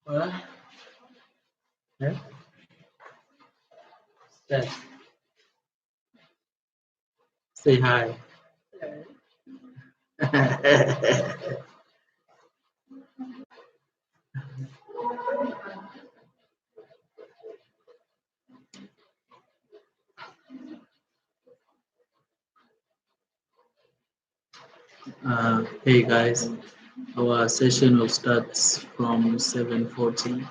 What? Yeah? Yes. Say hi. Hey guys, our session will start from 7:40.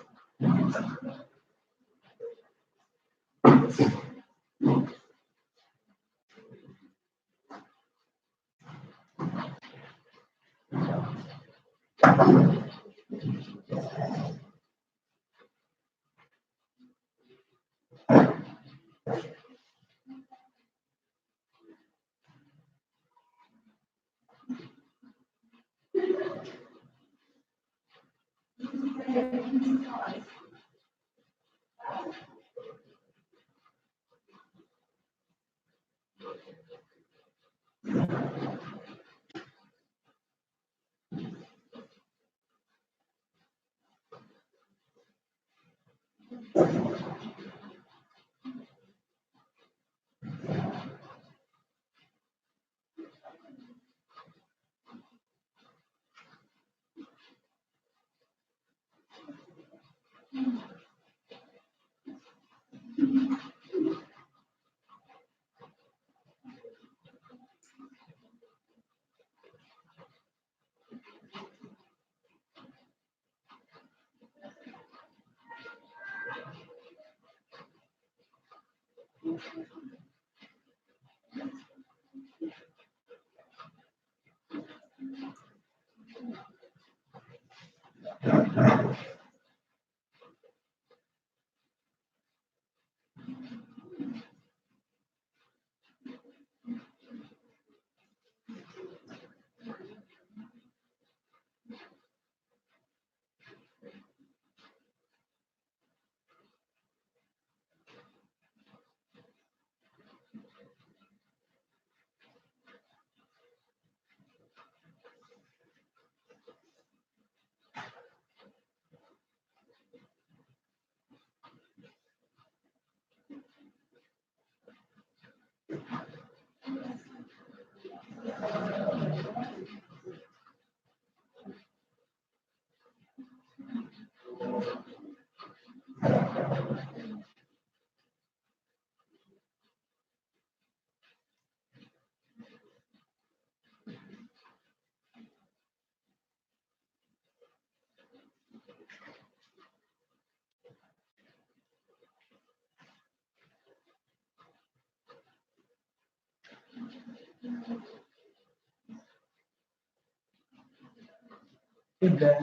Okay.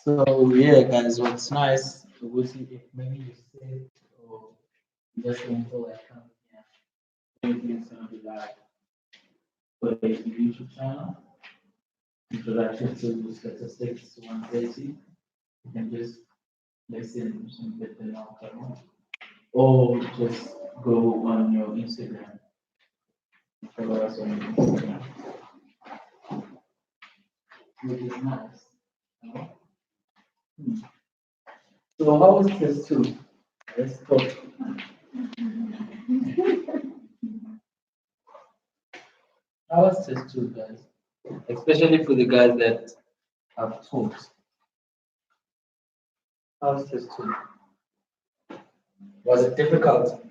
So yeah, guys, what's nice, we'll see if maybe you sit or just until I come here. Everything's gonna be live for the YouTube channel. Introduction to statistics 130. You can just listen and get the know, or just go on your Instagram. Follow us on Instagram, which is nice. Hmm. So how was test two? Let's talk. How was test two, guys? Especially for the guys that have taught. How was test two? Was it difficult?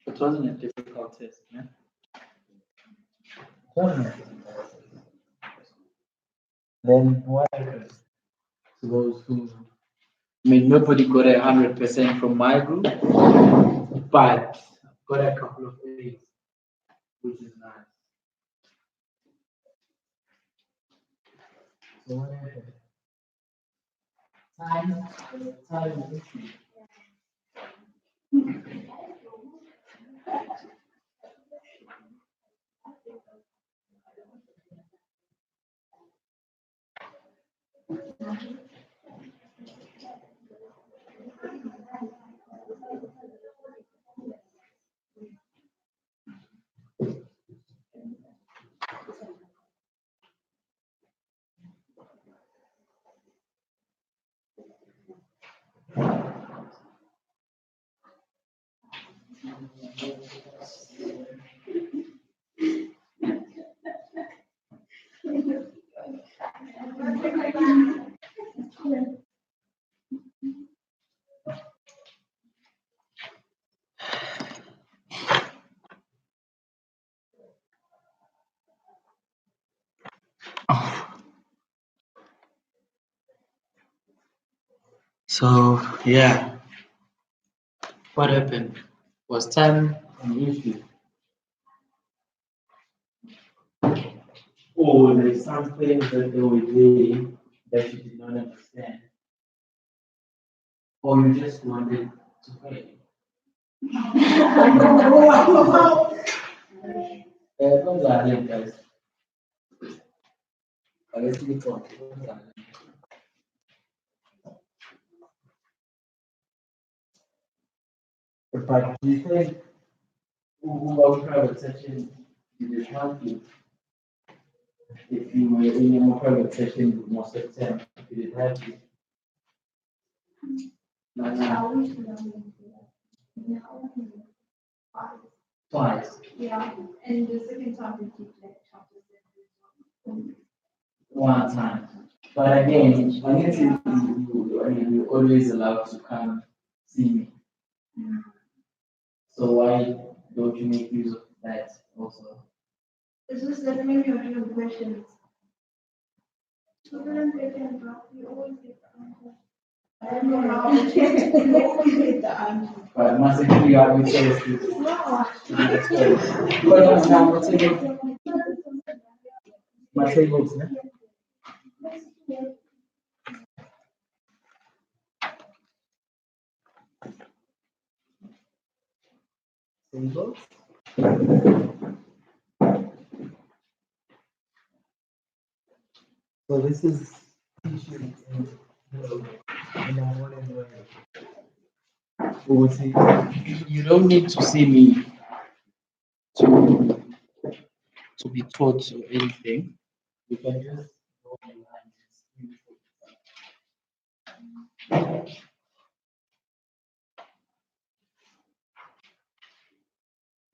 It wasn't a difficult test, man. It wasn't a difficult test. Then why to those who, I mean, nobody got 100% from my group, but got a couple of A's, which is nice. So what happened? Time, time is issue. So yeah, what happened? Was time an issue? Or there's something that they were doing that you did not understand, or you just wanted to pay. Kung guys. I guess you thought. But do you think who private session did it help you? If you were in a more private session most of the time, did it help you? Twice. Yeah, and the second time we keep like chapters. One time. But again, I guess you always allowed to come see me. So why don't you make use of that also? It's just that maybe you're doing questions. So then they can drop, you always get the answer. I don't know how to change, you always get the answer. But must actually have it says to No. But now what's it? My tables, ne? Tables? So this is teaching in our morning way. We would say you don't need to see me to to be taught or anything. You can just go online and see.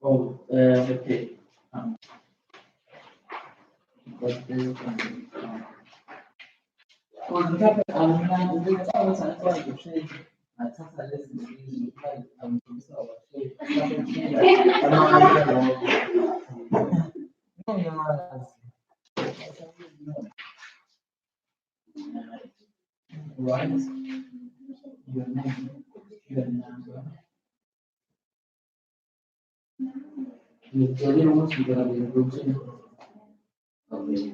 Oh, okay. But this well, the fact that I'm not doing all the time, so I can change. I thought I just like so I can change that. I don't know. No, right? Your name, your number. You tell you what you're gonna be able to. Okay.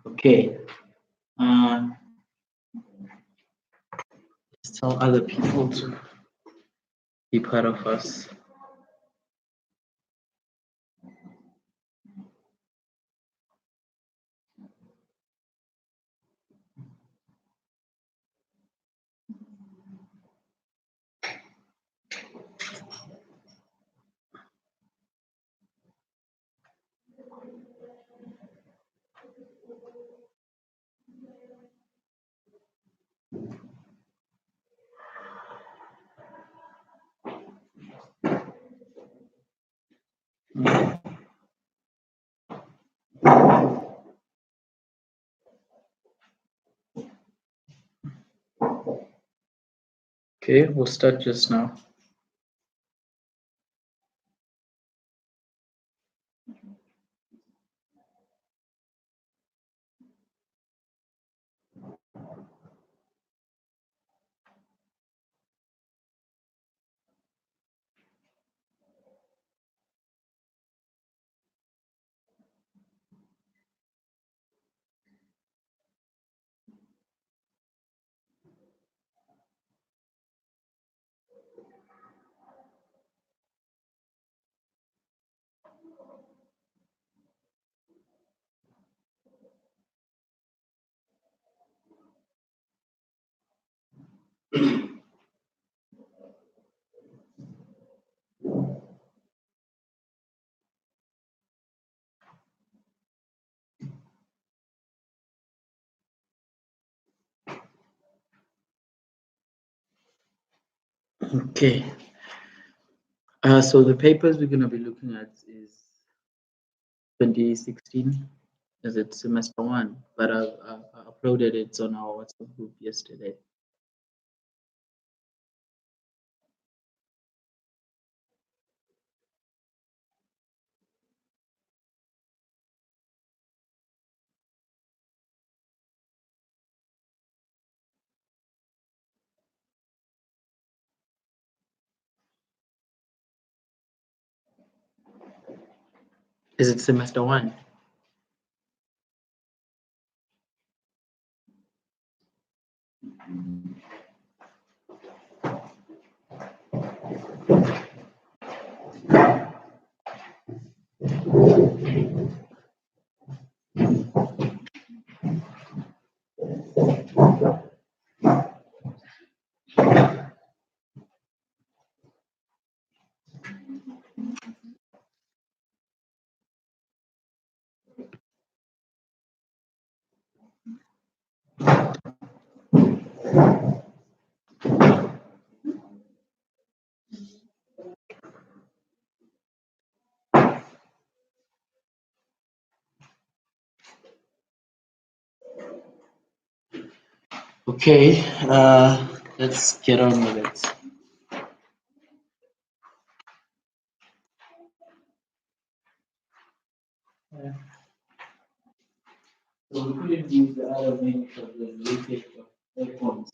Okay. Uh, let's tell other people to be part of us. Okay, we'll start just now. Okay. So the papers we're going to be looking at is 2016, as it's semester one, but I uploaded it on our WhatsApp group yesterday. Is it semester one? Okay, let's get on with it. So we couldn't use the other name for the leakage of earphones.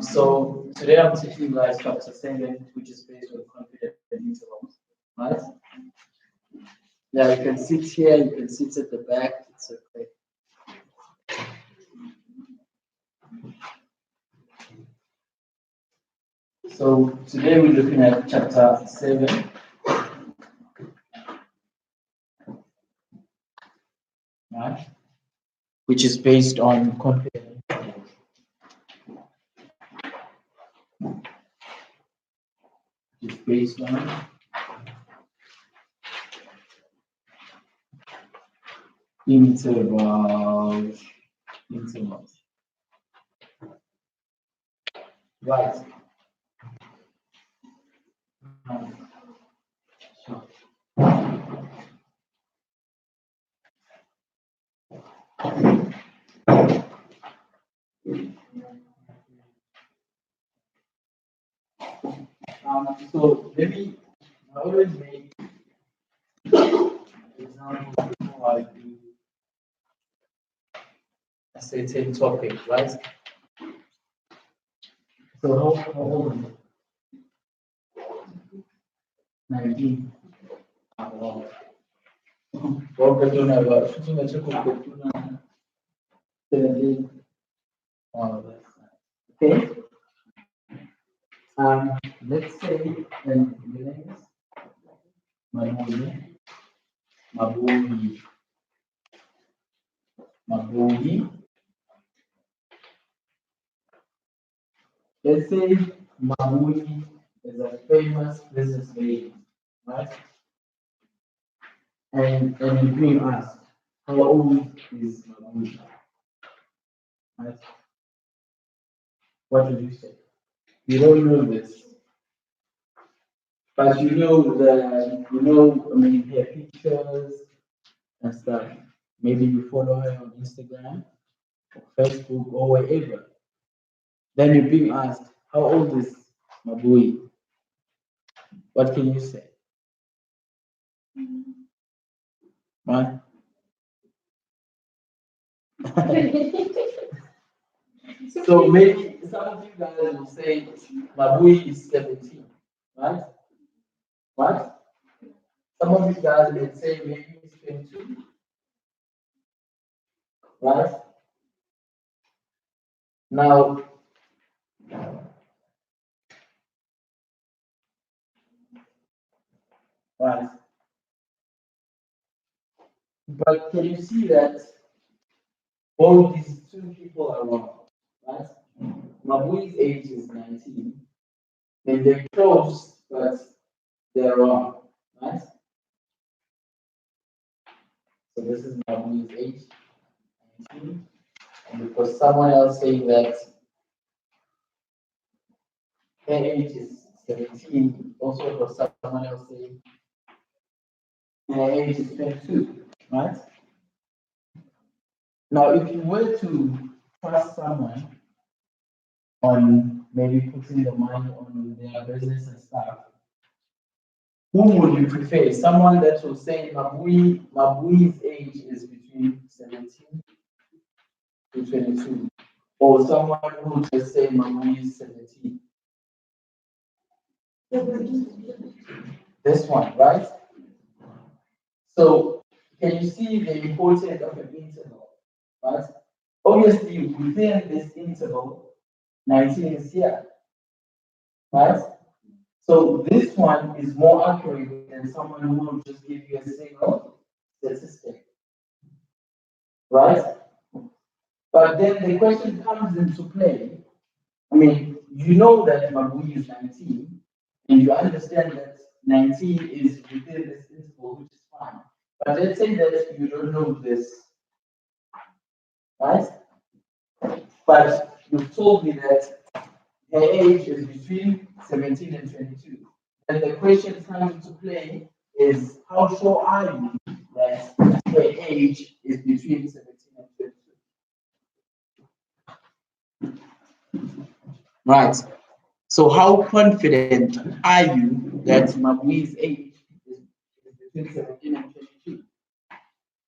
So today I'm teaching you guys chapter 7, which is based on confident intervals, right? Yeah, you can sit here, you can sit at the back, it's okay. So today we're looking at chapter 7. Right? Which is based on confident intervals. It's based on intervals. Right. Sure. So maybe I always make examples before I do a certain topic, right? So how old are you? 19. Wow. What Betuna about? Shooting a check of Betuna 17. Wow, that's nice. Okay. Let's say, and the name is Mabuni. Mabuni. Mabuni. Let's say Mabuni is a famous business lady, right? And you ask, how old is Mabuni? Right? What would you say? You don't know this, but you know, I mean, her pictures and stuff. maybe you follow her on Instagram or Facebook or wherever. Then you're being asked, how old is Mabui? What can you say? Right? So maybe some of you guys will say Mabui is 17, right? What? Some of you guys will say maybe it's 22, right? Now, right. But can you see that both these two people are wrong, right? Mabui's age is 19, and they're close, but they're wrong, right? So this is Mabui's age, 19, and because someone else saying that her age is 17, also for someone else saying her age is 22, right? Now, if you were to trust someone on maybe putting the money on their business and stuff, who would you prefer? Someone that will say Mabui's age is between 17 to 22, or someone who would just say Mabui is 17? This one, right? So can you see the importance of an interval, right? Obviously, within this interval, 19 is here, right? So this one is more accurate than someone who will just give you a single statistic, right? But then the question comes into play. I mean, you know that Mabui is 19, and you understand that 19 is within this interval, which is fine. But let's say that you don't know this, right? But you've told me that her age is between 17 and 22. And the question comes into play is how sure are you that her age is between 17 and 22? Right. So how confident are you that Mabui's age is between 17 and 22?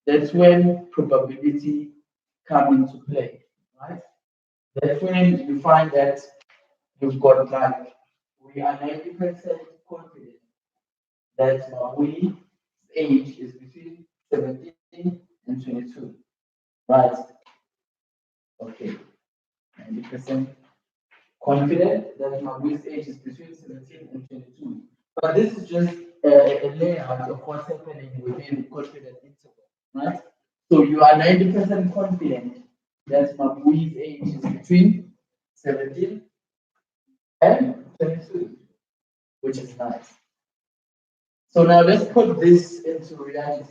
That's when probability comes into play, right? That's when you find that you've got like, we are 90% confident that Mabui's age is between 17 and 22, right? Okay, 90% confident that Mabui's age is between 17 and 22. But this is just a layout of what's happening within the confident interval, right? So you are 90% confident that Mabui's age is between 17 and 22, which is nice. So now let's put this into reality.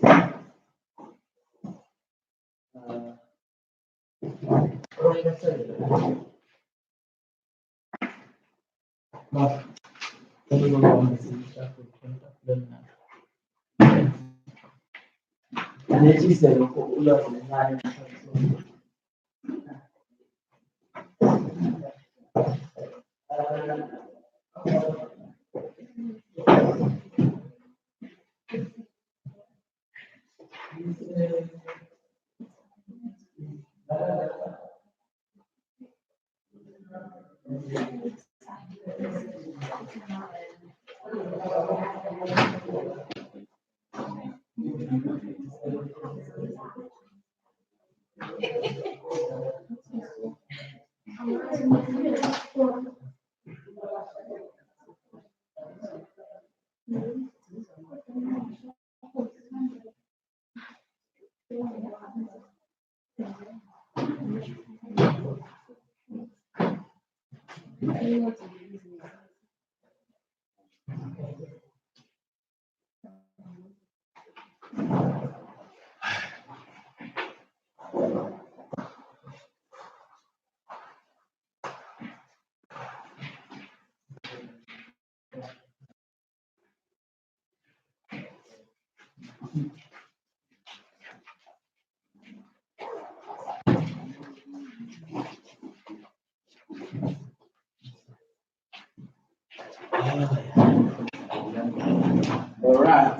All right.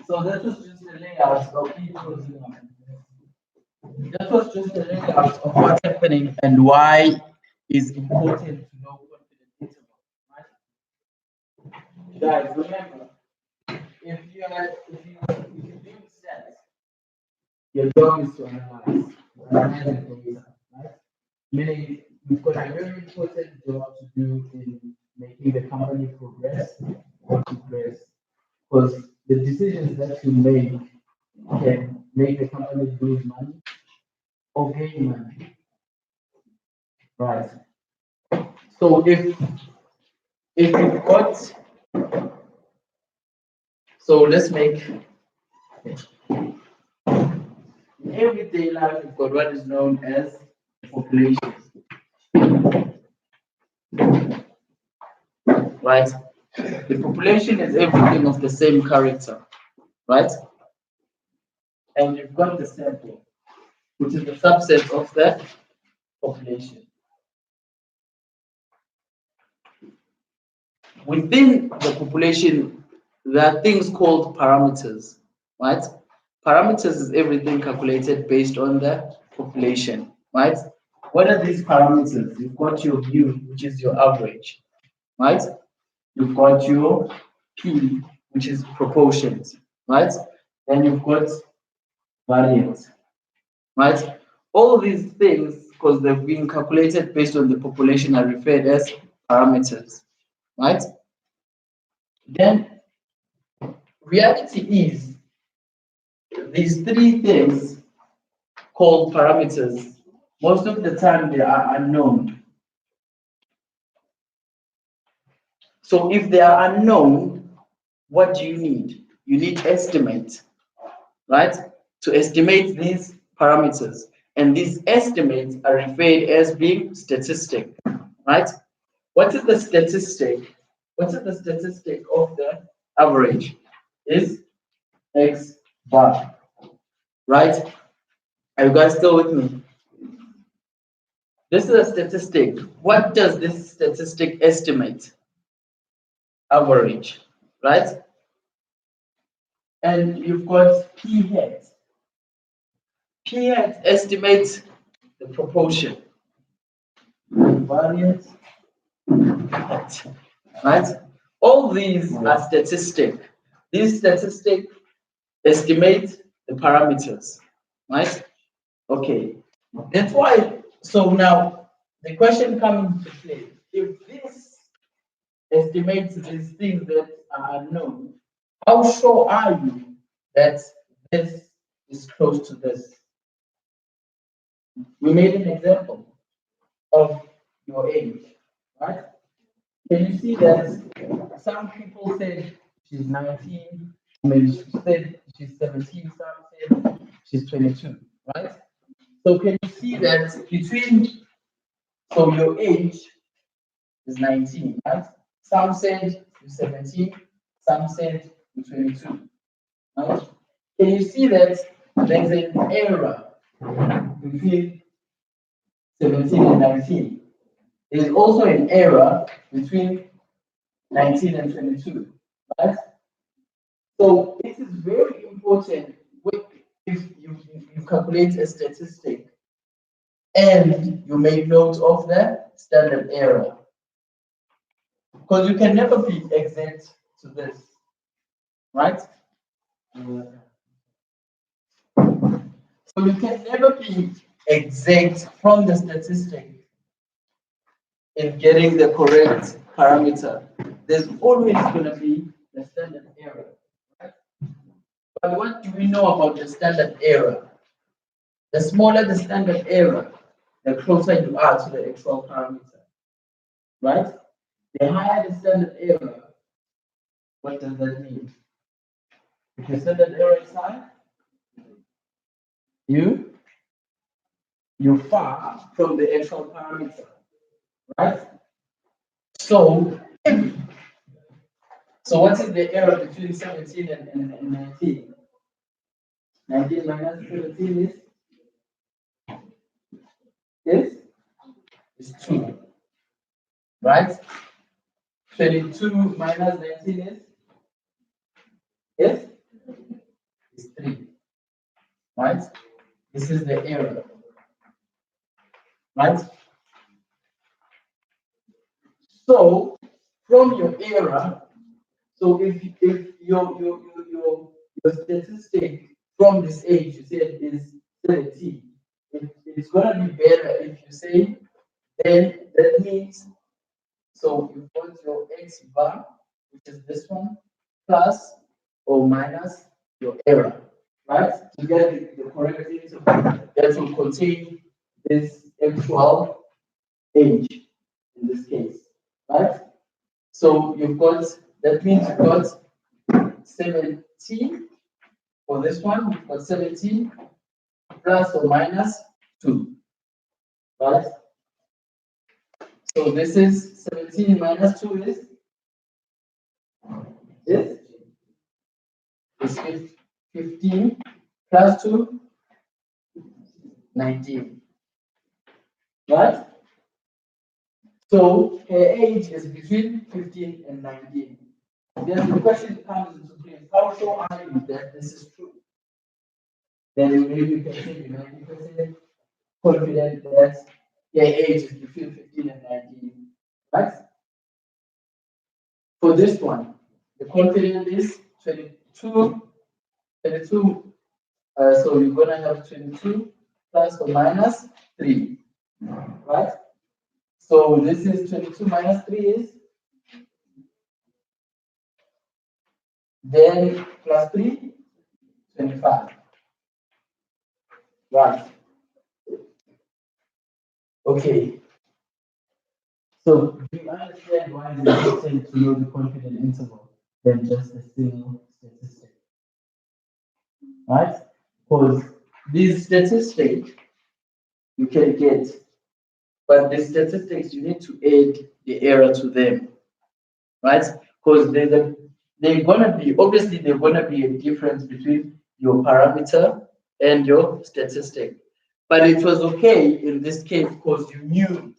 So that was just the layout of people's. That was just the layout of what's happening and why it's important to know confident interval. Right? Guys, remember, if you're doing stats, your job is to analyze the data, right? Meaning you've got a very important job to do in making the company progress or progress. Because the decisions that you make can make the company lose money or gain money. Right. So if you've got, so let's make in everyday life we've got what is known as population. Right? The population is everything of the same character, right? And you've got the sample, which is the subset of the population. Within the population, there are things called parameters, right? Parameters is everything calculated based on the population, right? What are these parameters? You've got your mu, which is your average, right? You've got your P, which is proportions, right? Then you've got variance, right? All these things, because they've been calculated based on the population, are referred as parameters, right? Then reality is these three things called parameters, most of the time they are unknown. So if they are unknown, what do you need? You need estimate, right? To estimate these parameters. And these estimates are referred as being statistic, right? What is the statistic? What is the statistic of the average? Is X bar, right? Are you guys still with me? This is a statistic. What does this statistic estimate? Average, right? And you've got P hat. P hat estimates the proportion. Variance hat, right? All these are statistics. These statistics estimate the parameters, right? Okay, that's why. So now the question comes to play: if this estimates these things that are unknown, how sure are you that this is close to this? We made an example of your age, right? Can you see that some people said she's 19, maybe she said she's 17, some said she's 22, right? So can you see that between, so your age is 19, right? Some said you're 17, some said you're 22, right? Can you see that there's an error between 17 and 19? There's also an error between 19 and 22, right? So it is very important if you calculate a statistic and you make note of the standard error. Because you can never be exact to this, right? So you can never be exact from the statistic in getting the correct parameter. There's always going to be the standard error, right? But what do we know about the standard error? The smaller the standard error, the closer you are to the actual parameter, right? The higher the standard error, what does that mean? If the standard error is high, you're far from the actual parameter, right? So what is the error between 17 and 19? 19 minus 17 is 2, right? 22 minus 19 is? Yes? Is 3. Right? This is the area. Right? So, from your area, so if your statistic from this age you said is 17, it's gonna be better if you say, then that means, so you put your x bar, which is this one, plus or minus your error, right? To get the correct interval that will contain this actual age in this case, right? So you've got, that means you've got 17 for this one, you've got 17 plus or minus 2, right? So this is 17 minus 2 is 15 plus 2, 19, right? So her age is between 15 and 19. Then the question comes into place, how sure are you that this is true? Then maybe you can say you're 90% confident that their age is between 15 and 19, right? For this one, the confidence is 22, so you're gonna have 22 plus or minus 3, right? So this is 22 minus 3 is, then plus 3, 25, right? Okay, so do you understand why it's important to know the confidence interval than just a single statistic, right? Because these statistics you can get, but the statistics you need to add the error to them, right? Because they're gonna be, obviously they're gonna be a difference between your parameter and your statistic. But it was okay in this case because you knew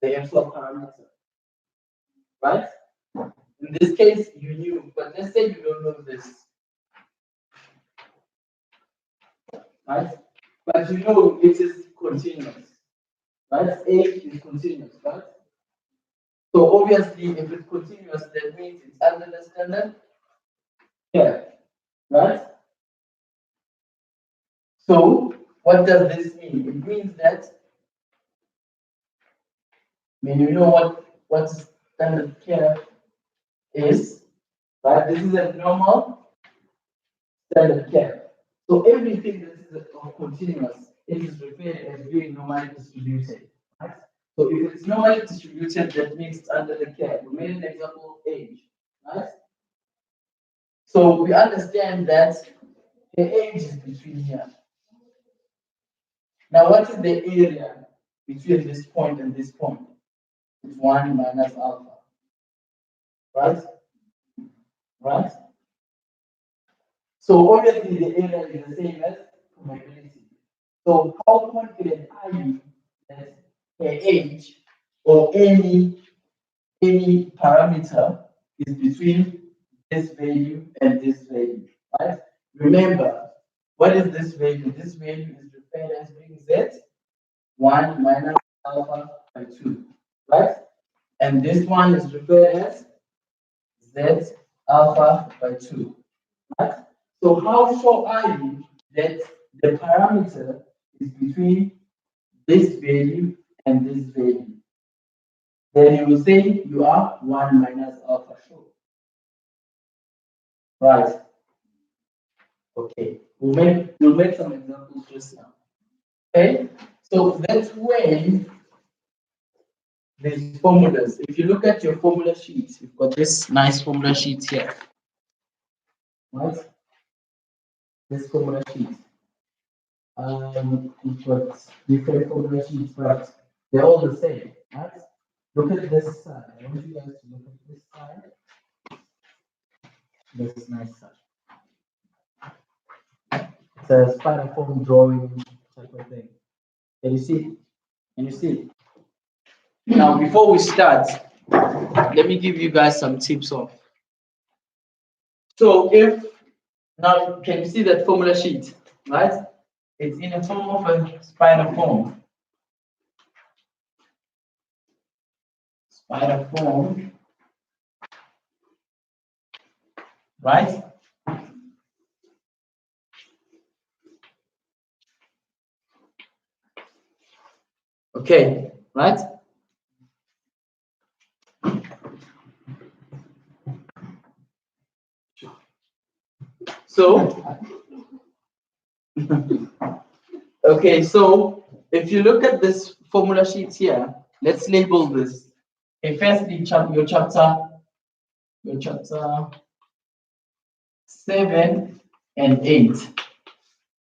the actual parameter, right? In this case, you knew, but let's say you don't know this, right? But you know it is continuous, right? A is continuous, right? So obviously, if it's continuous, that means it's under the standard curve, right? So what does this mean? It means that when you know what standard curve is, right? This is a normal standard curve. So everything that is continuous, it is referred as being normally distributed, right? So if it's normally distributed, that means it's under the curve. We made an example of age, right? So we understand that the age is between here. Now, what is the area between this point and this point? It's 1 minus alpha, right? Right? So obviously the area is the same as probability. So how confident are you that the age or any parameter is between this value and this value, right? Remember, what is this value? This value is referred as being z 1 minus alpha by 2, right? And this one is referred as z alpha by 2, right? So how sure are you that the parameter is between this value and this value? Then you will say you are 1 minus alpha sure. Right. Okay. We'll make some examples just now. Okay. So that's when these formulas, if you look at your formula sheets, you've got this nice formula sheet here. Right? This formula sheet. You've got different formula sheets, but they're all the same, right? Look at this side. I want you guys to look at this side. This nice side. It's a spider form drawing type of thing. Can you see? Can you see? Now, before we start, let me give you guys some tips of. So if now can you see that formula sheet, right? It's in the form of a spider form. Spider form, right? Okay, right? So, okay, so if you look at this formula sheet here, let's label this. Okay, firstly, your chapter 7 and 8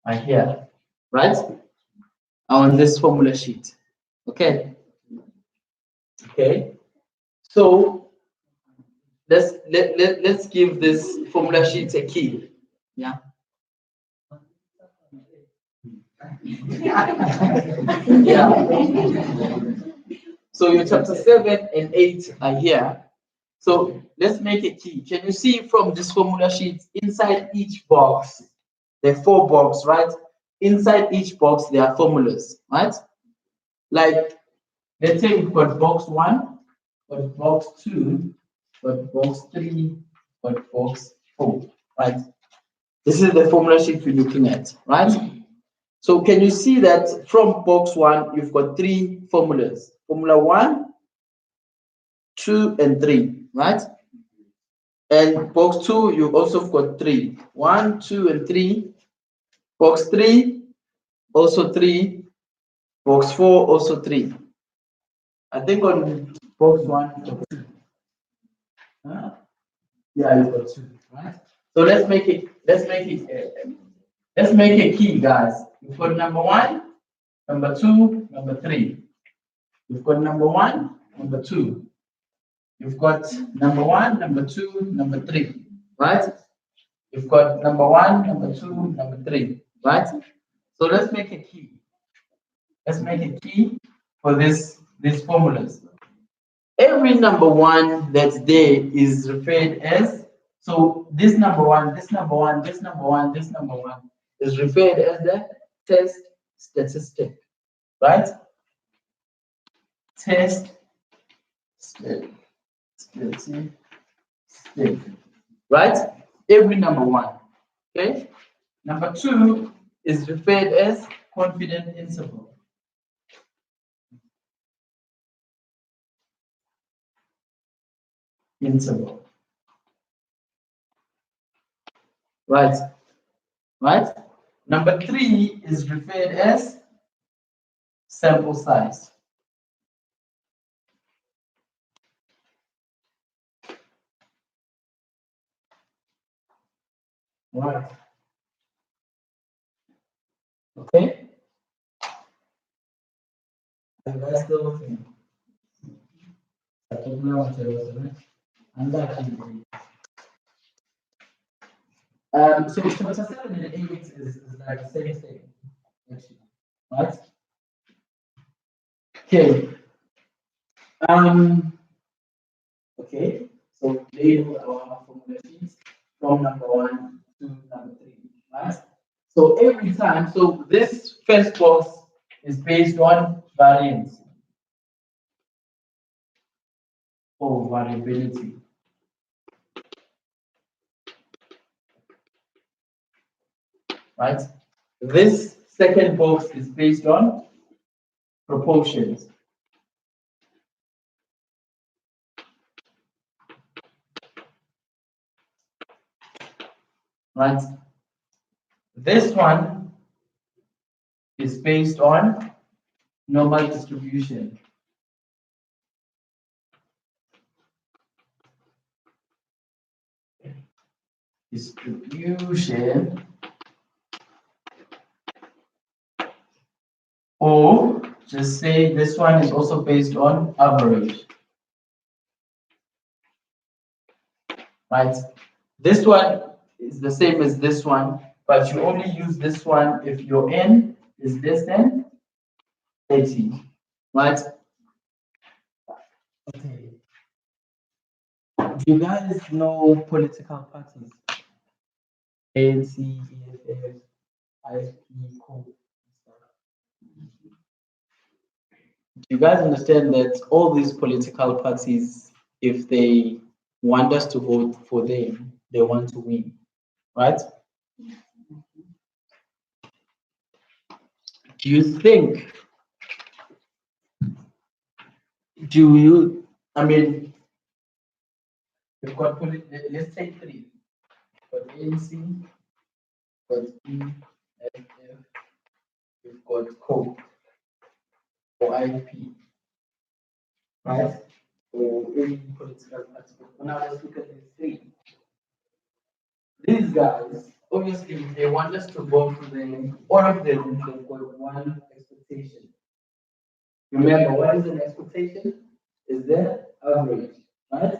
are here, right? On this formula sheet. Okay. Okay. So let's give this formula sheet a key. Yeah. Yeah. So your chapter 7 and 8 are here. So let's make a key. Can you see from this formula sheet, inside each box, there are 4 boxes, right? Inside each box, there are formulas, right? Like, let's say we've got box 1, got box 2, got box 3, got box 4, right? This is the formula sheet we're looking at, right? So can you see that from box 1, you've got 3 formulas. Formula 1, 2, and 3, right? And box 2, you've also got 3. 1, 2, and 3. Box 3, also 3. Box 4, also 3. I think on box 1, yeah, you've got 2, right? So let's make it a key, guys. You've got number 1, number 2, number 3. You've got number 1, number 2. You've got number 1, number 2, number 3, right? You've got number 1, number 2, number 3, right? So let's make a key. Let's make a key for these formulas. Every number 1 that's there is referred as, so this number 1, this number 1, this number 1, this number 1 is referred as the test statistic, right? Test statistic, right? Every number 1, okay? Number 2 is referred as confidence interval. Right. Right. Number 3 is referred as sample size. Right. Okay. So chapter 7 and 8 is like the same thing, actually, right? Okay. Okay. So label our formula sheets from number 1 to number 3, right? So every time, so this first box is based on variance or variability. Right? This second box is based on proportions. Right? This one is based on normal distribution. Or just say this one is also based on average. Right? This one is the same as this one, but you only use this one if your n is less than 80. Right? Okay. Do you guys know political parties? ANC, EFF, IFP, COPE, and stuff. Do you guys understand that all these political parties, if they want us to vote for them, they want to win, right? Do you think, do you, I mean, we've got, let's take three. We've got ANC, we've got EFF, we've got COPE or IFP, right? Or any political party. Now let's look at these three. These guys, obviously, they want us to vote for them. All of them, they've got one expectation. Remember, what is an expectation? Is the average, right?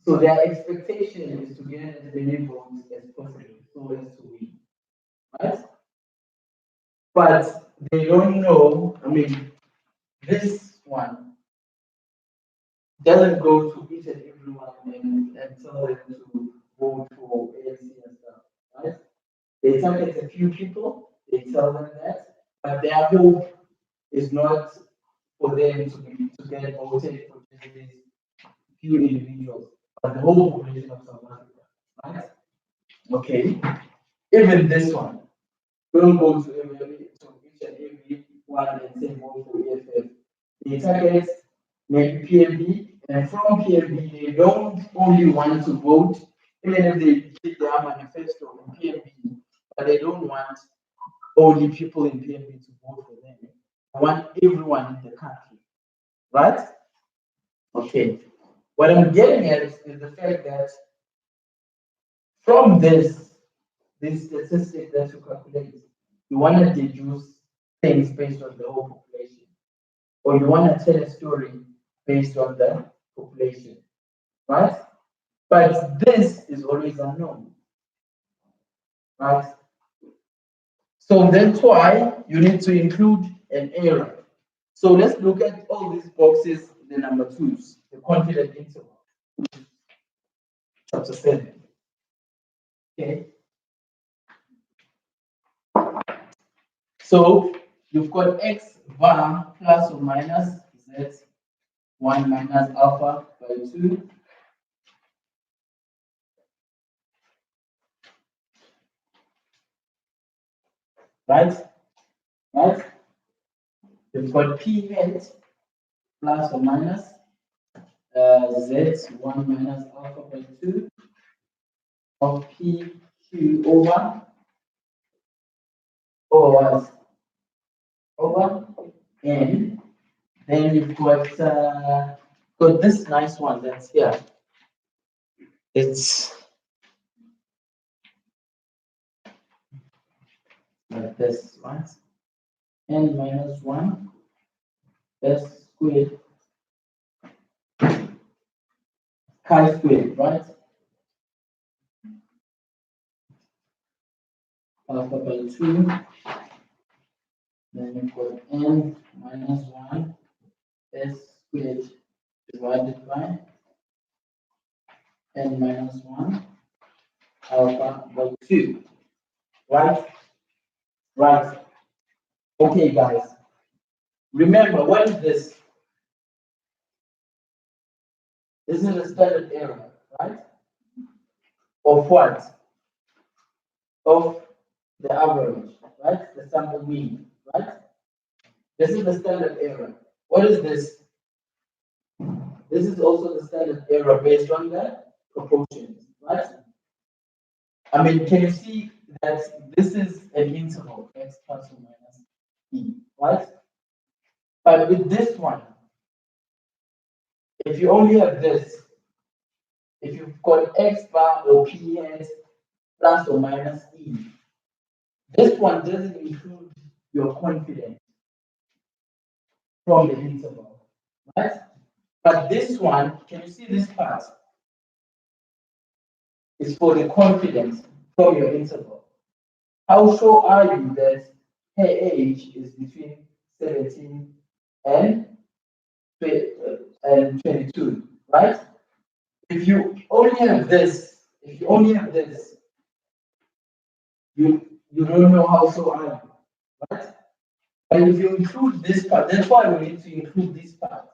So their expectation is to get as many votes as possible, so as to win, right? But they don't know. I mean, this one doesn't go to each and everyone and tell them to vote for ANC and stuff, right? They target a few people, they tell them that, but their hope is not for them to get voted for just these few individuals, but the whole population of South Africa, right? Okay. Even this one, don't go to each and every one and say vote for EFF. They target maybe PMB, and from PMB, they don't only want to vote, even if they did their manifesto in PMB, but they don't want only people in PMB to vote for them. They want everyone in the country, right? Okay. What I'm getting at is the fact that from this statistic that you calculate, you want to deduce things based on the whole population, or you want to tell a story based on the population, right? But this is always unknown, right? So that's why you need to include an error. So let's look at all these boxes, the number twos, the confident interval, chapter 7. Okay. So you've got x bar plus or minus z 1 minus alpha by 2. Right? Right? You've got p hat plus or minus z 1 minus alpha by 2 of pq over n. Then you've got this nice one that's here. It's like this, right? N minus 1 s squared chi squared, right? Alpha by 2. Then you've got n minus 1 s squared divided by n minus 1 alpha by 2. Right? Right. Okay, guys. Remember, what is this? This is a standard error, right? Of what? Of the average, right? The sample mean, right? This is the standard error. What is this? This is also the standard error based on the proportions, right? I mean, can you see that this is an interval, x plus or minus e, right? But with this one, if you only have this, if you've got x bar or p hat plus or minus e, this one doesn't include your confidence from the interval, right? But this one, can you see this part? Is for the confidence from your interval. How sure are you that her age is between 17 and 22, right? if you only have this, you don't know how so are you, right? And if you include this part, that's why we need to include this part.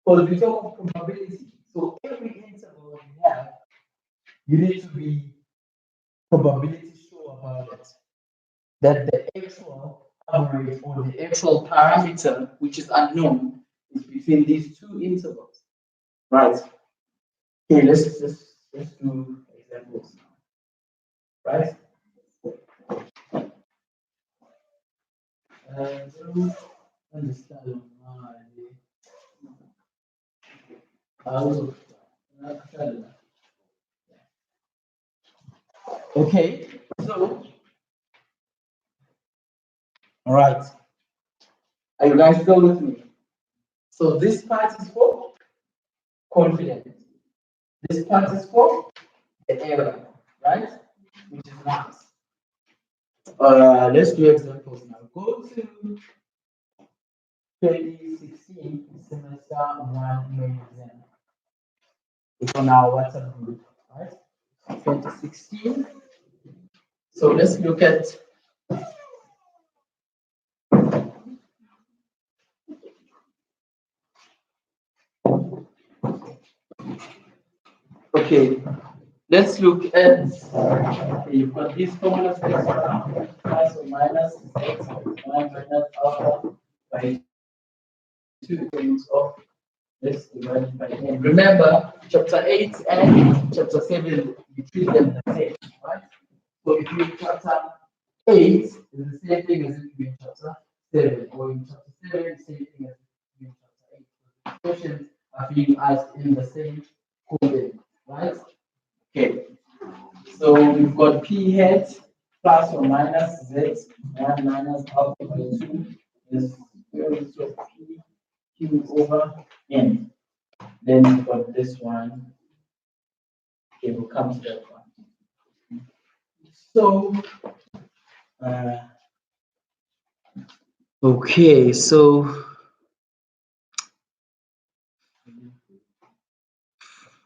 Because we talk of probability. So every interval you have, you need to be probability sure about it. That the actual average or the actual parameter, which is unknown, is between these two intervals. Right. Okay, let's do examples now. Right? So understand why also okay, so all right. Are you guys still with me? So this part is for confidence. This part is for the error, right? Which is nice. Let's do examples now. Go to 2016 semester one main exam. It's on our WhatsApp group, right? 2016. So let's look at okay. Let's look at okay, you've got these formulas plus or minus x minus alpha by 2 times of this divided by n. Remember, chapter 8 and chapter 7, you treat them the same, right? So if you in chapter 8, it's the same thing as if you in chapter 7, or in chapter 7, the same thing as if you in chapter 8. So the questions are being asked in the same coding, right? Okay. So we've got p hat plus or minus z and minus alpha by 2 is square root of p q over n. Then we've got this one. Okay, we'll come to that one. So, okay, so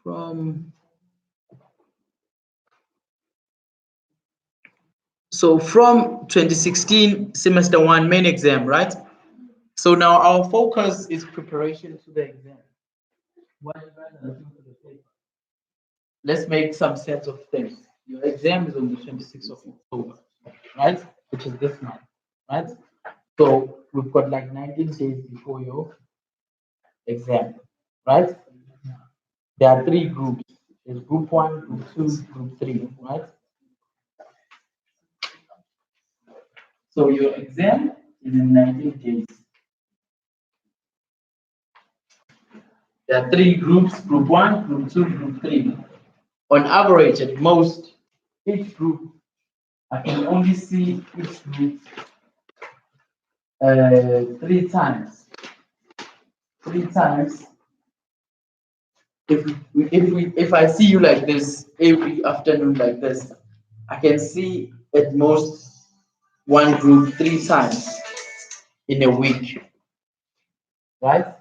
from from 2016 semester one main exam, right? So now our focus is preparation to the exam. What you guys are looking for the paper. Let's make some sense of things. Your exam is on the 26th of October, right? Which is this month, right? So we've got like 19 days before your exam, right? There are three groups. There's group 1, group 2, group 3, right? So your exam is in 19 days. There are three groups, group 1, group 2, group 3. On average, at most, each group, I can only see each group 3 times. 3 times. If I see you like this every afternoon like this, I can see at most one group 3 times in a week, right?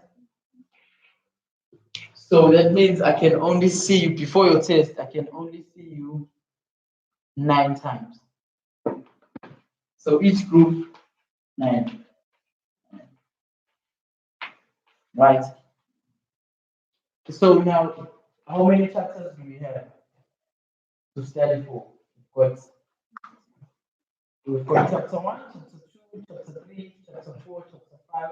So that means I can only see you before your test. I can only see you 9 times. So each group 9, right? So now, how many chapters do we have to study for? We've got chapter 1, chapter 2, chapter 3, chapter 4, chapter 5,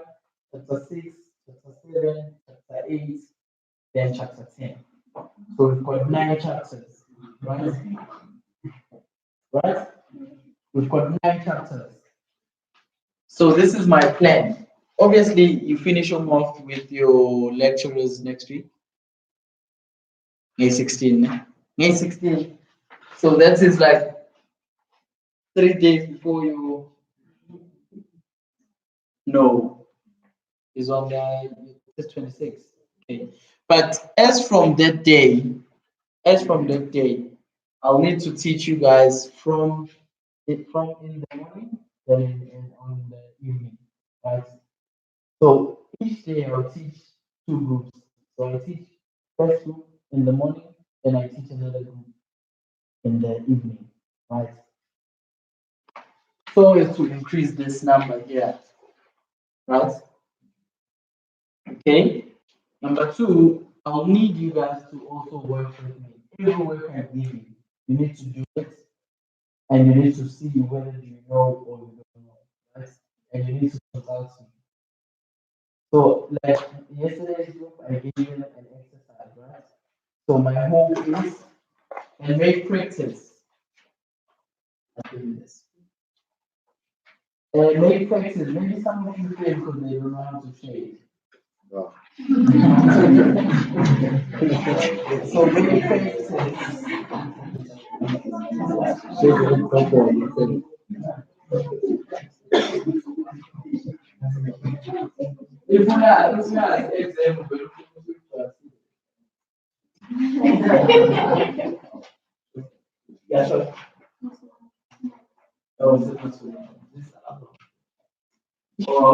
chapter 6, chapter 7, chapter 8, then chapter 10. So we've got 9 chapters, right? Right? We've got 9 chapters. So this is my plan. Obviously, you finish them off with your lecturers next week. May 16. May 16. So that is like 3 days before you. No, it's on the 26th. Okay. But as from that day, I'll need to teach you guys from in the morning, then on the evening, right? So each day I'll teach 2 groups. So I teach first group in the morning, then I teach another group in the evening, right? So as to increase this number here, right? Okay. Number two, I'll need you guys to also work with me. Every work I give you, you need to do it, and you need to see whether you know or you don't know, right? And you need to consult me. So, like yesterday's group, I gave you an exercise, right? So my hope is, and make practice. I do this. Make practice. Maybe some of you fail because they don't know how to shade. So make practice. If we are exam, yeah, sure. Oh,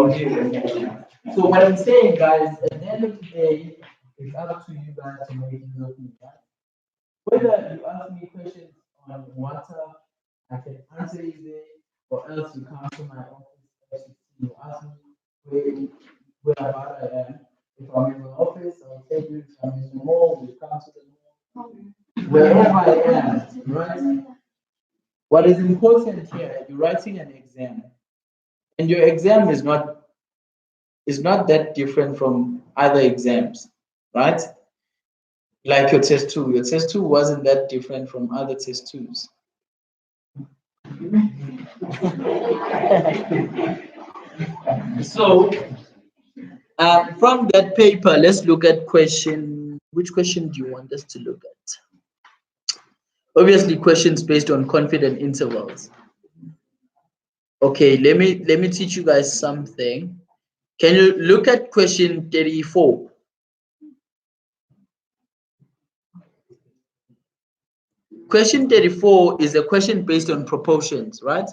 okay. So what I'm saying, guys, at the end of the day, it's up to you guys to make use of me. Right? Whether you ask me questions on WhatsApp, I can answer you there, or else you come to my office, you ask me where, where about I am. If I'm in the office, I'll tell you. If I'm in the mall, we come to the mall. Wherever I am, right? What is important here, you're writing an exam, and your exam is not that different from other exams, right? Like your test two. Your test two wasn't that different from other test twos. So from that paper, let's look at question. Which question do you want us to look at? Obviously, questions based on confident intervals. Okay, let me teach you guys something. Can you look at question 34? Question 34 is a question based on proportions, right?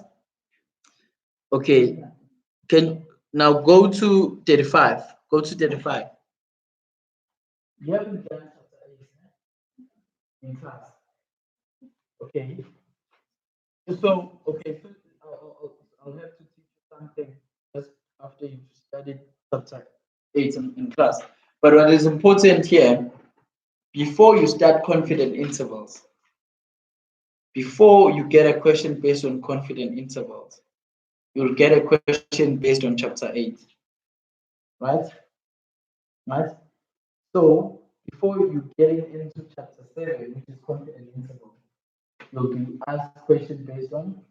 Okay, can now go to 35. Go to 35. You haven't done chapter 8 in class. Okay. So, okay, so I'll have to teach you something just after you've studied chapter 8 in class. But what is important here, before you start confident intervals, before you get a question based on confident intervals, you'll get a question based on chapter 8. Right? Right? So before you get into chapter 7, which is confident interval, you'll be asked question based on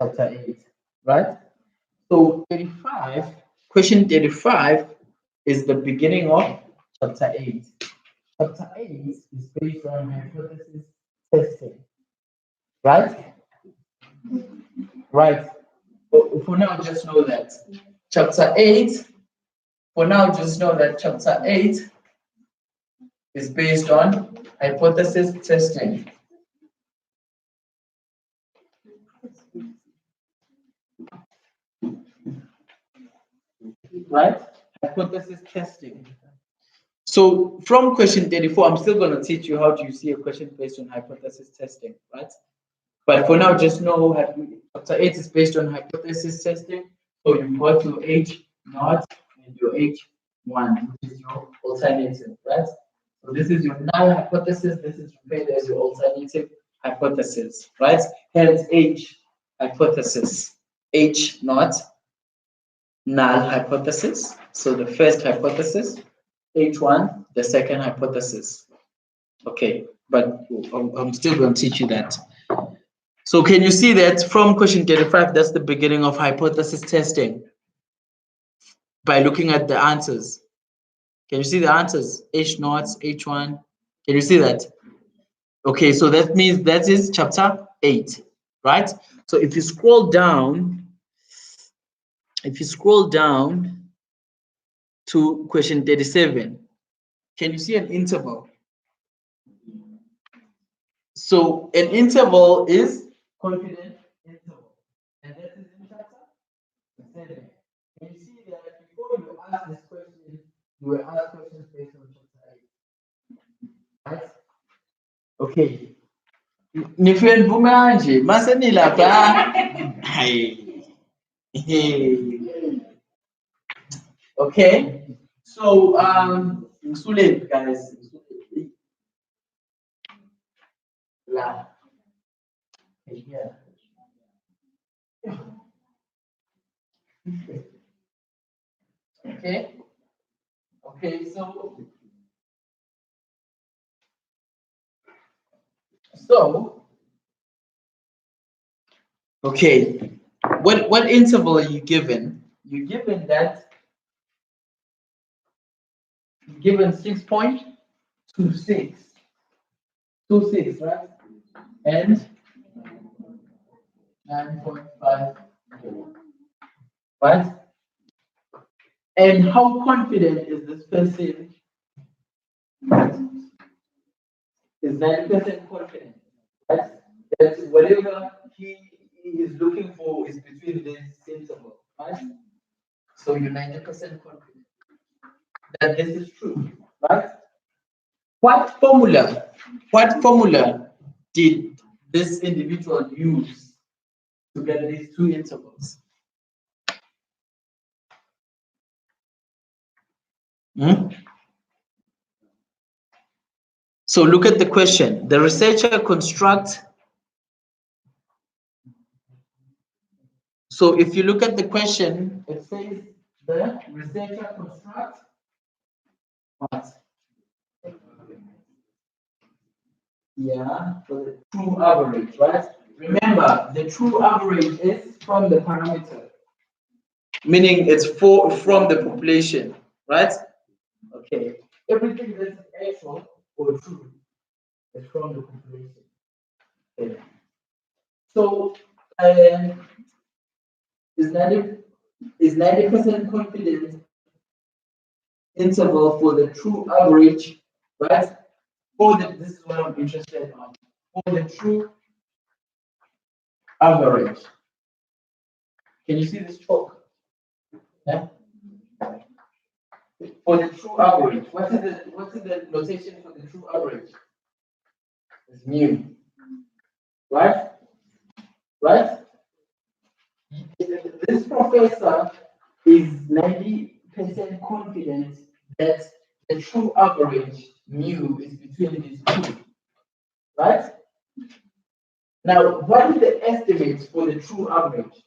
chapter 8. Right? So 35, question 35 is the beginning of chapter 8. Chapter 8 is based on hypothesis testing. Right? Right. For now, just know that chapter 8, for now, just know that chapter 8 is based on hypothesis testing. Right? Hypothesis testing. So from question 34, I'm still going to teach you how to see a question based on hypothesis testing, right? But for now, just know chapter 8 is based on hypothesis testing. So you've got your H naught and your H1, which is your alternative, right? So this is your null hypothesis. This is prepared as your alternative hypothesis, right? Hence H hypothesis, H naught, null hypothesis. So the first hypothesis, H1, the second hypothesis. Okay, but I'm still going to teach you that. So can you see that from question 35, that's the beginning of hypothesis testing by looking at the answers. Can you see the answers? H naught, H1. Can you see that? Okay, so that means that is chapter 8, right? So if you scroll down, to question 37, can you see an interval? So an interval is confident interval, and that is in chapter 7. Can you see that before you ask this question, you were asked questions based on chapter 8, right? Okay. Nifuen Bumanje, Masanila pa. Okay. So Sule guys. La. Yeah. Okay. Okay, so okay. What interval are you given? You're given that you're given 6.26. 26, right? And 9.5, right? And how confident is this person? Is 90% confident, right? That whatever he is looking for is between this interval, right? So you're 90% confident that this is true, right? What formula? What formula did this individual use to get these two intervals? Hmm? So look at the question. The researcher constructs. So if you look at the question, it says the researcher constructs what? Yeah, so the true average, right? Remember, the true average is from the parameter, meaning it's from the population, right? Okay. Everything that's actual or true is from the population. Okay. So is 90% confidence interval for the true average, right? This is what I'm interested on. For the true average. Can you see this chalk? Yeah. For the true average, what is the notation for the true average? It's mu. Right? Right? This professor is 90% confident that the true average mu is between these two. Right? Now, what is the estimate for the true average?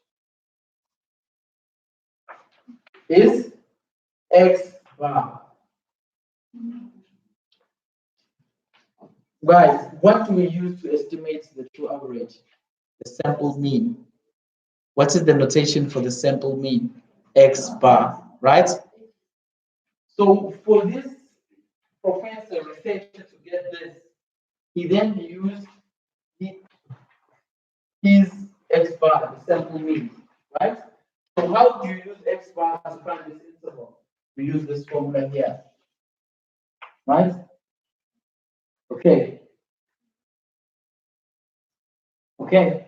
Is X bar. Guys, what do we use to estimate the true average? The sample mean. What is the notation for the sample mean? X bar, right? So for this professor researcher to get this, he then used his X bar, the sample mean, right? So how do you use X bar to find this interval? We use this formula here, right? Okay. Okay.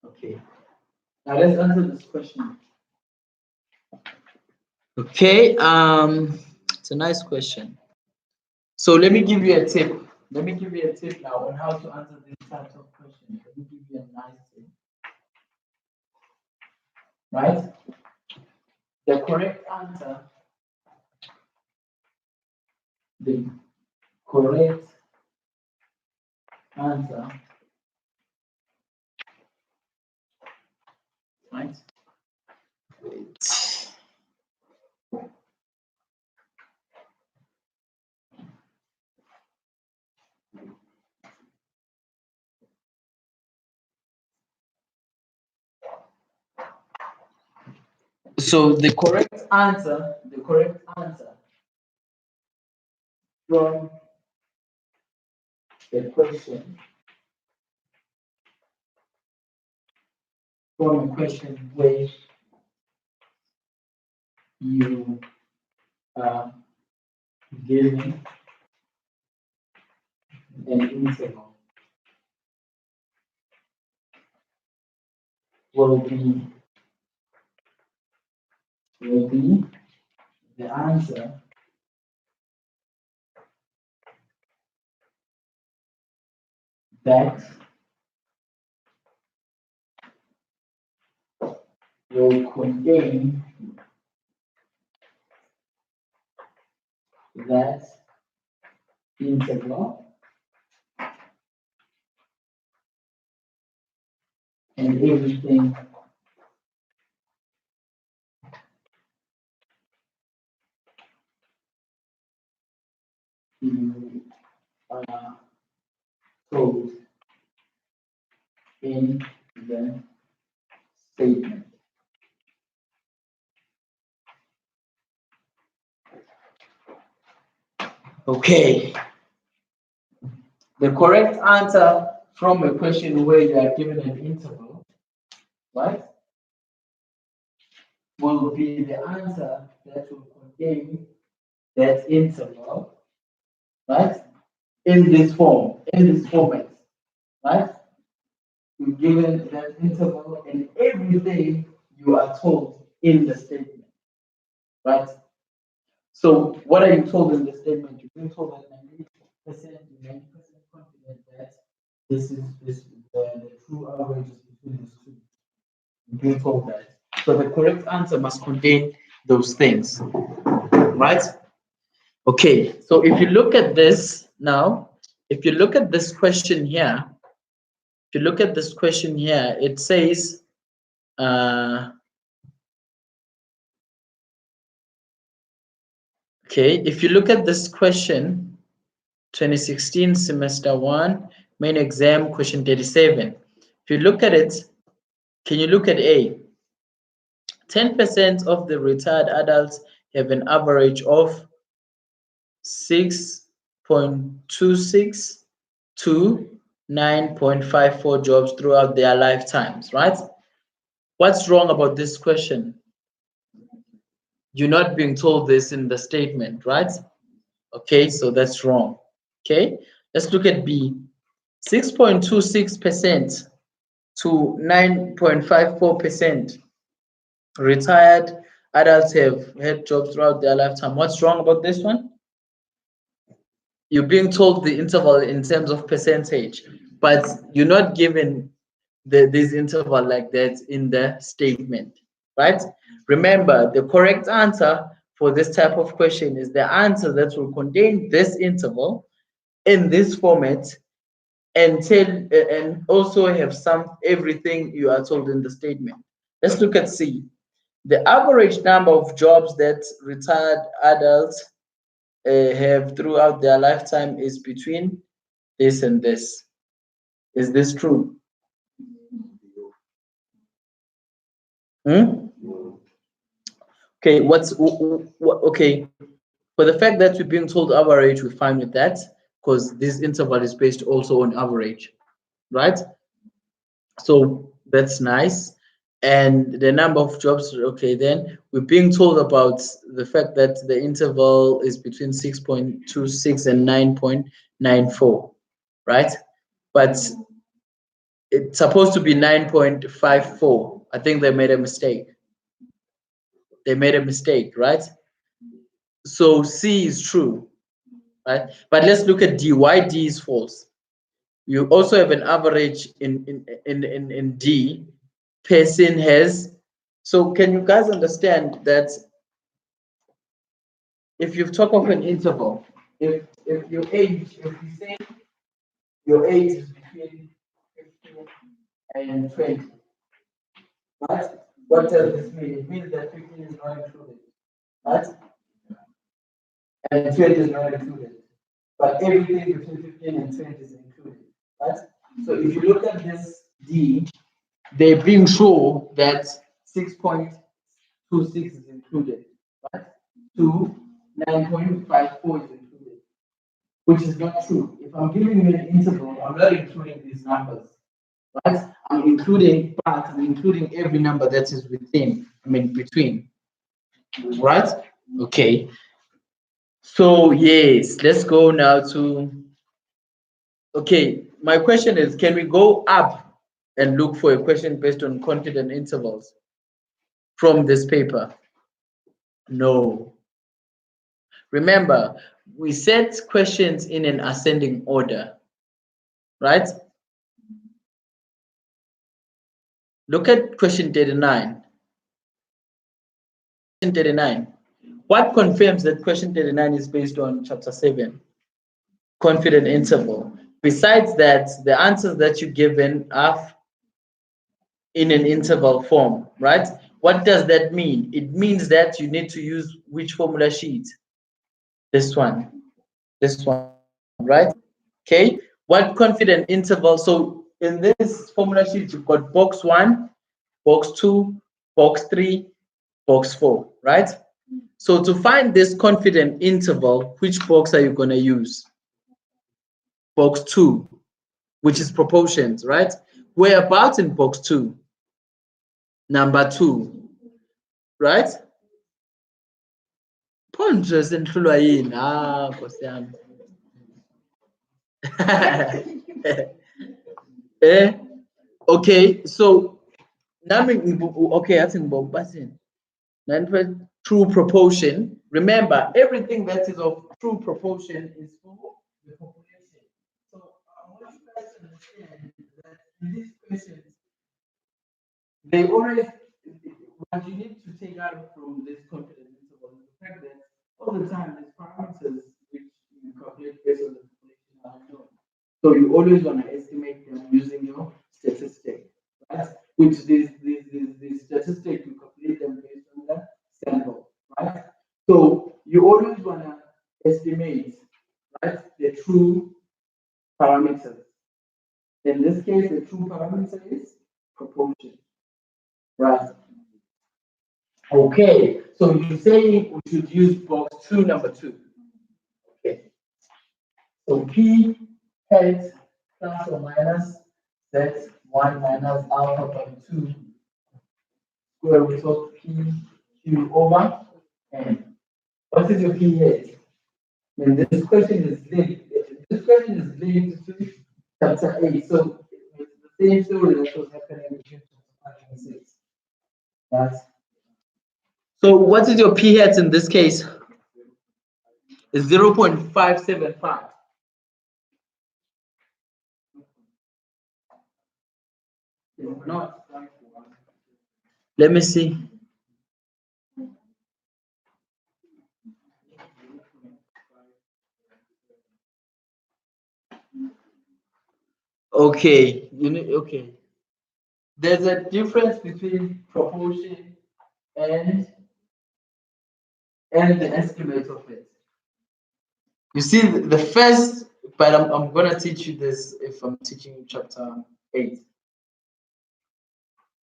Okay. Now let's answer this question. Okay, it's a nice question. So let me give you a tip. Let me give you a tip now on how to answer these types of questions. Let me give you a nice tip. Right? The correct answer, the correct answer, right? Wait. So the correct answer from the question, where you are given an interval will be the answer that will contain that integral and everything you are told in the statement. Okay. The correct answer from a question where you are given an interval, right, will be the answer that will contain that interval, right, in this form, in this format, right? You're given that interval and everything you are told in the statement, right? So what are you told in the statement? You're being told that 90%, 90% confident that this is the true average is between these two. You're being told that. So the correct answer must contain those things, right? Okay, so if you look at this now, if you look at this question here, if you look at this question here, it says, okay, if you look at this question, 2016 semester 1, main exam, question 37. If you look at it, can you look at A? 10% of the retired adults have an average of 6.26 to 9.54 jobs throughout their lifetimes, right? What's wrong about this question? You're not being told this in the statement, right? Okay, so that's wrong. Okay, let's look at B. 6.26% to 9.54% retired adults have had jobs throughout their lifetime. What's wrong about this one? You're being told the interval in terms of percentage, but you're not given this interval like that in the statement, right? Remember, the correct answer for this type of question is the answer that will contain this interval in this format and also have everything you are told in the statement. Let's look at C. The average number of jobs that retired adults have throughout their lifetime is between this and this. Is this true? Okay, okay? For the fact that we're being told average, we're fine with that because this interval is based also on average, right? So that's nice. And the number of jobs, okay, then we're being told about the fact that the interval is between 6.26 and 9.94, right? But it's supposed to be 9.54. I think they made a mistake. They made a mistake, right? So C is true, right? But let's look at D. Why D is false? You also have an average in D. Person has. So can you guys understand that if you talk of an interval, if your age, if you say your age is between 15 and 20, right? What does this mean? It means that 15 is not included, right? And 20 is not included. But everything between 15 and 20 is included, right? So if you look at this D, they're being sure that 6.26 is included, right? To 9.54 is included, which is not true. If I'm giving you an interval, I'm not including these numbers, right? I'm including every number that is between, right? Okay. So yes, let's go now to, okay, my question is, can we go up and look for a question based on confident intervals from this paper? No. Remember, we set questions in an ascending order, right? Look at question 39. Question 39. What confirms that question 39 is based on chapter 7? Confident interval. Besides that, the answers that you're given are in an interval form, right? What does that mean? It means that you need to use which formula sheet? This one, right? Okay, what confident interval? So in this formula sheet, you've got box 1, box 2, box 3, box 4, right? So to find this confident interval, which box are you going to use? Box 2, which is proportions, right? Whereabouts in box 2? Number 2, right? Ponjos enhlulwa yini? Ah, Nkosi yami. Okay, so okay, I think true proportion. Remember, everything that is of true proportion is for the population. So I want you guys to understand that in these questions, they always, what you need to take out from this confidence interval is the fact that all the time there's parameters which you calculate based on the population are unknown. So you always want to estimate them using your statistic, right? Which these statistic you calculate them based on the sample, right? So you always want to estimate, right, the true parameters. In this case, the true parameter is proportion, right? Okay, so you say we should use box 2, number 2. Okay. So P hat plus or minus Z1 minus alpha by 2 square root of P Q over N. What is your P hat? And this question is linked. This question is linked to chapter 8. So it's the same story that was happening between chapter 5 and 6. Right? So what is your P hat in this case? It's 0.575. No. Let me see. Okay, okay. There's a difference between proportion and the estimate of it. You see, the first, but I'm gonna teach you this if I'm teaching you chapter 8.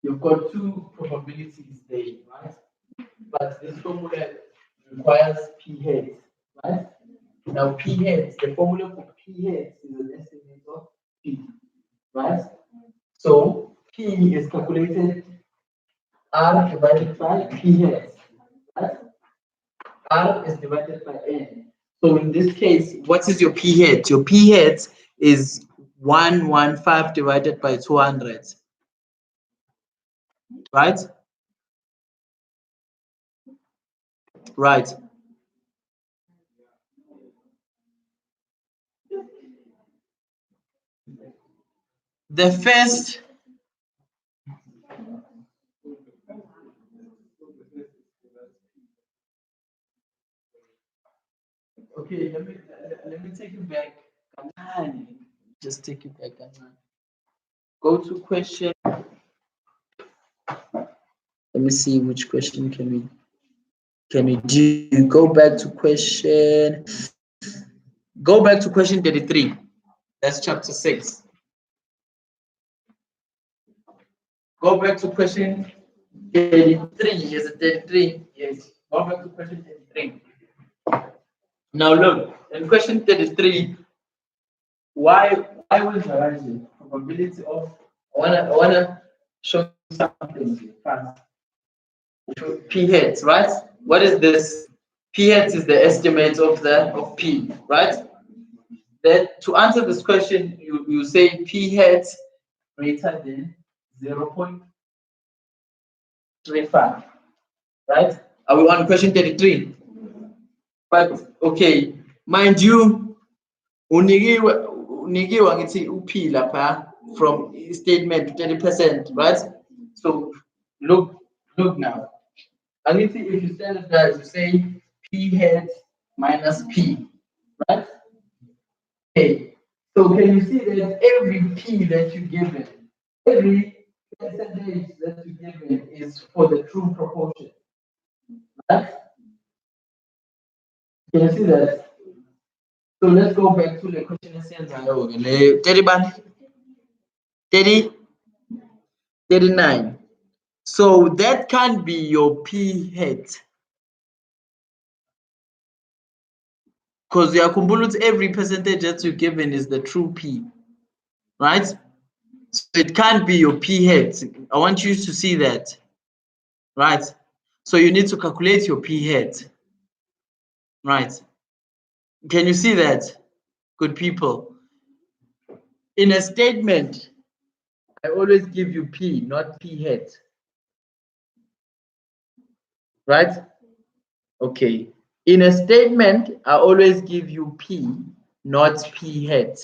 You've got 2 probabilities there, right? But this formula requires P hat, right? Now P hat, the formula for P hat is an estimate of P, right? So P is calculated R divided by P hat, right? R is divided by N. So in this case, what is your P hat? Your P hat is 115 divided by 200, right? Right. The first, okay, let me take you back. Come on, just take you back. Come on. Go to question. Let me see which question can we do. Go back to question. Go back to question 33. That's chapter 6. Go back to question 33. Is it 33? Yes. Go back to question 33. Now look, in question 33, why was the probability of I wanna show you something fast. P hat, right? What is this? P hat is the estimate of P, right? Then to answer this question, you say P hat greater than 0.35, right? Are we on question 33? But okay, mind you, unikiwe ngithi uP lapha from statement 30%, right? So look now. I need to, if you standardize, you say P hat minus P, right? Okay. So can you see that every P that you given, every percentage that you given is for the true proportion, right? Can you see that? So let's go back to the question again. 30, 39. So that can be your P hat. Because you are every percentage that you're given is the true P, right? So it can't be your P hat. I want you to see that, right? So you need to calculate your P hat, right? Can you see that, good people? In a statement, I always give you P, not P hat, right? Okay. In a statement, I always give you P, not P hat.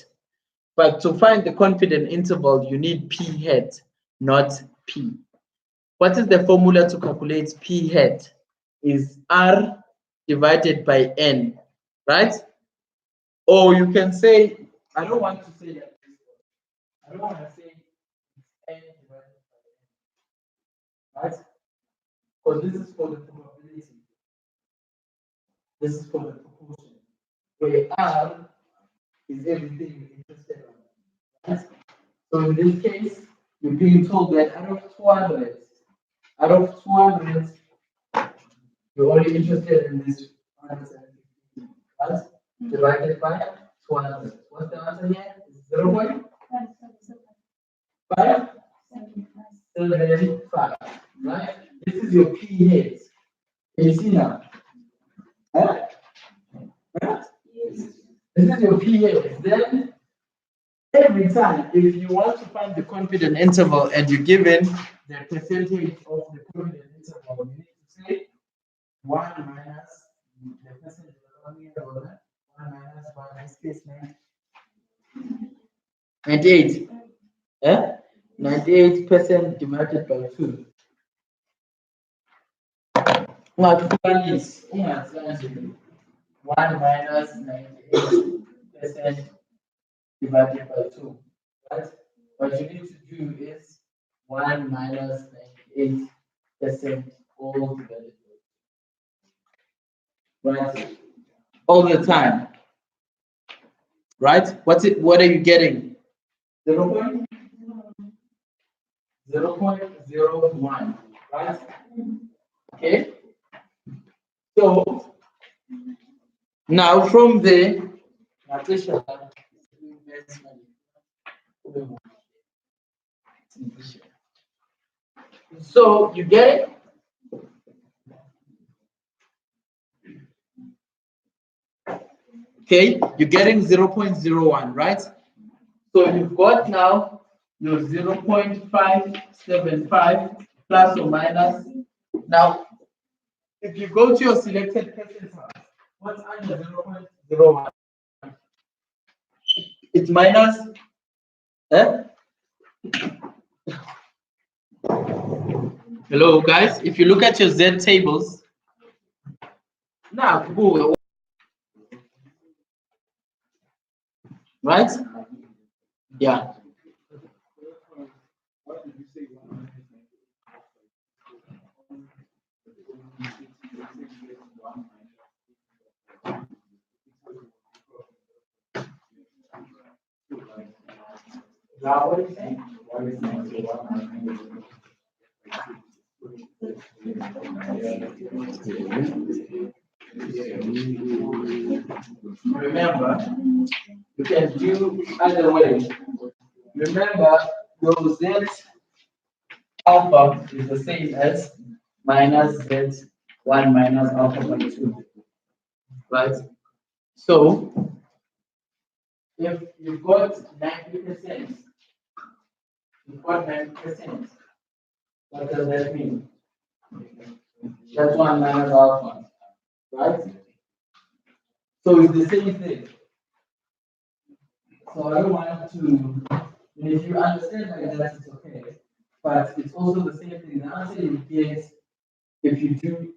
But to find the confidence interval, you need P hat, not P. What is the formula to calculate P hat? Is R divided by N, right? Or you can say, I don't want to say that. I don't want to say N divided by N, right? Because this is for the probability. This is for the proportion. Where R is everything you're interested in, right? So in this case, you're being told that out of 200, you're only interested in this 150, right? Divided by 200. What's the answer here? 0.575, right? This is your P hat. Can you see now? Huh? Huh? This is your P hat. Then every time, if you want to find the confidence interval and you're given the percentage of the confidence interval, you need to say 1 minus the percentage of the 1 minus 1 is this 98. Yeah? 98% divided by 2. What is 1 minus 98% divided by 2, right? What you need to do is 1 minus 98% all divided by 2. Right? All the time. Right? What are you getting? 0.01, right? Okay. So now from there, so you get it? Okay, you're getting 0.01, right? So you've got now your 0.575 plus or minus. Now, if you go to your selected percentile, what's under 0.01? It's minus. Hello, guys. If you look at your Z tables, now go. Right? Yeah. Remember, you can do either way. Remember, your Z alpha is the same as minus Z1 minus alpha by 2. Right? So, if you've got 90%, what does that mean? That's 1 minus alpha, right? So it's the same thing. So I don't want to, if you understand like that, it's okay. but it's also the same thing. The answer you get if you do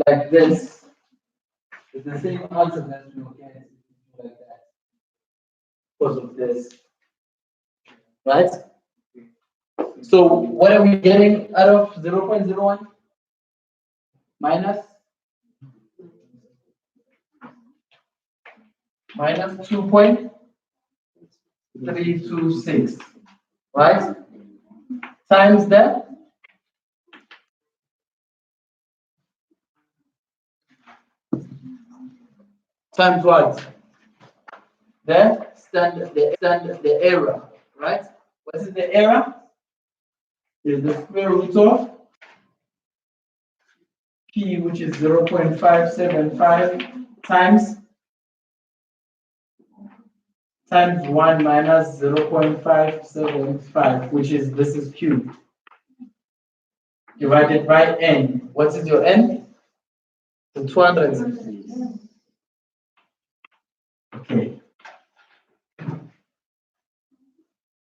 like this, it's the same answer that you get if you do like that because of this, right? So what are we getting out of 0.01? Minus 2.326, right? Times that times what? The error, right? What is the error? Is the square root of p, which is 0.575 times 1 minus 0.575, which is this is q divided by n. What is your n? 260. Okay.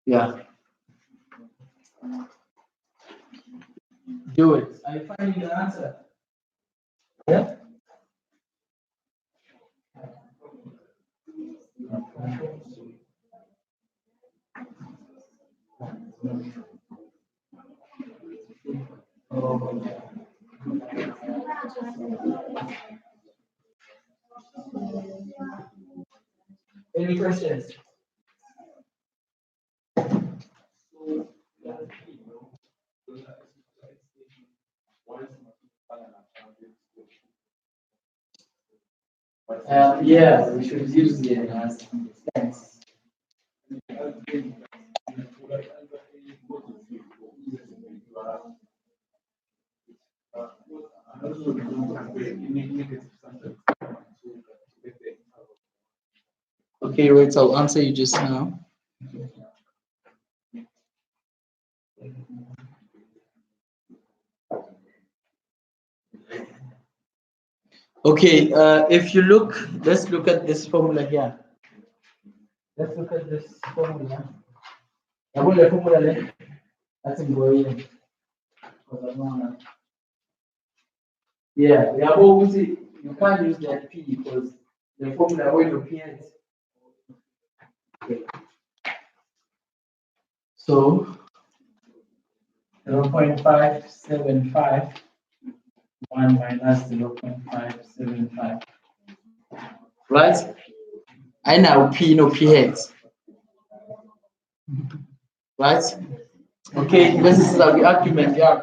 Yeah. Do it. Are you finding the answer? Yeah. Any questions? Yeah, we should use the thanks. Okay, wait, I'll answer you just now. Okay, if you look, let's look at this formula here. Let's look at this formula. The formula that's in Korean. Yeah, we are always you can't use that P because the formula always appears. Okay. So 0.575 1 minus 0.575. Right? I now P no P heads. Right? Okay, this is the argument, yeah.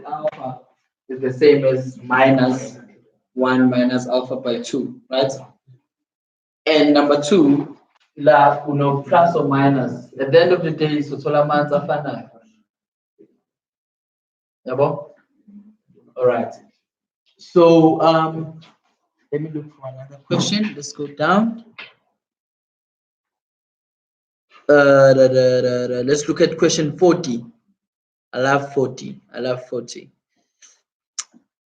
Alpha is the same as minus 1 minus alpha by 2, right? And number 2, plus or minus. At the end of the day, so Solaman's a final. All right. So let me look for another question. Let's go down. Let's look at question 40. I love 40.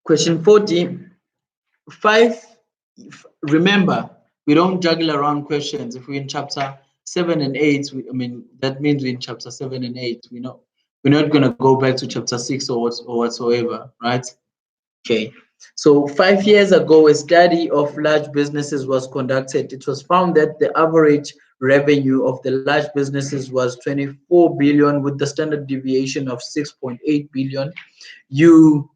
Question 40. 5. Remember, we don't juggle around questions. If we're in chapter 7 and 8, that means we're in chapter 7 and 8. We're not going to go back to chapter 6 or whatsoever, right? Okay. So 5 years ago, a study of large businesses was conducted. It was found that the average revenue of the large businesses was 24 billion with the standard deviation of 6.8 billion. You